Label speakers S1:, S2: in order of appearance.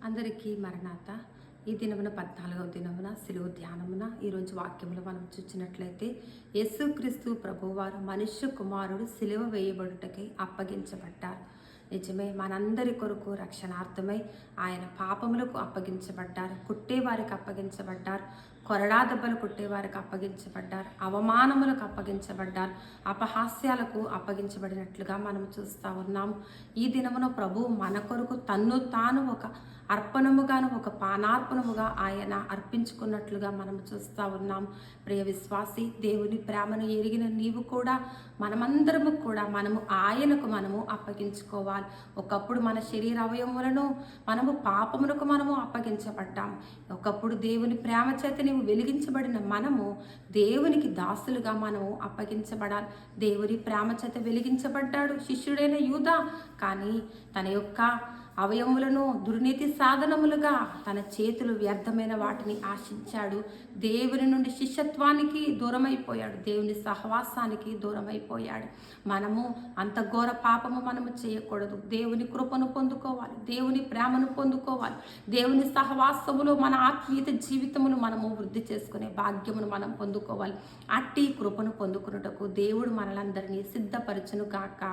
S1: అందరికీ మరణాత. ఈ దినమున 14వ దినమున సిలువ ధ్యానమున ఈరోజు వాక్యములు మనం చూచినట్లయితే, యేసుక్రీస్తు ప్రభువారు మనుష్య కుమారుడు సిలువ వేయబడుటకై అప్పగించబడ్డారు. నిజమే, మనందరి కొరకు రక్షణార్థమై ఆయన పాపములకు అప్పగించబడ్డారు, కుట్టేవారికి అప్పగించబడ్డారు, కొరడా దెబ్బలు కొట్టేవారికి అప్పగించబడ్డారు, అవమానములకు అప్పగించబడ్డారు, అపహాస్యాలకు అప్పగించబడినట్లుగా మనం చూస్తూ ఉన్నాము. ఈ దినమున ప్రభు మన కొరకు తన్ను తాను ఒక అర్పణముగాను, ఒక పానార్పణముగా ఆయన అర్పించుకున్నట్లుగా మనం చూస్తూ ఉన్నాం. ప్రియ విశ్వాసి, దేవుని ప్రేమను ఎరిగిన నీవు కూడా, మనమందరము కూడా మనము అప్పగించుకోవాలి. ఒకప్పుడు మన శరీర అవయవములను మనము పాపములకు అప్పగించబడ్డాం. ఒకప్పుడు దేవుని ప్రేమ చేత నీవు వెలిగించబడిన మనము దేవునికి దాసులుగా అప్పగించబడాలి. దేవుని ప్రేమ చేత వెలిగించబడ్డాడు శిష్యుడైన యూదా. కానీ తన యొక్క అవయములను దుర్నీతి సాధనములుగా, తన చేతులు వ్యర్థమైన వాటిని ఆశించాడు. దేవుని నుండి శిష్యత్వానికి దూరమైపోయాడు, దేవుని సహవాసానికి దూరమైపోయాడు. మనము అంత ఘోర పాపము చేయకూడదు. దేవుని కృపను పొందుకోవాలి, దేవుని ప్రేమను పొందుకోవాలి, దేవుని సహవాసములో మన ఆత్మీయత జీవితమును వృద్ధి చేసుకునే భాగ్యమును పొందుకోవాలి. అట్టి కృపను పొందుకున్నటకు దేవుడు మనలందరినీ సిద్ధపరచును గాక.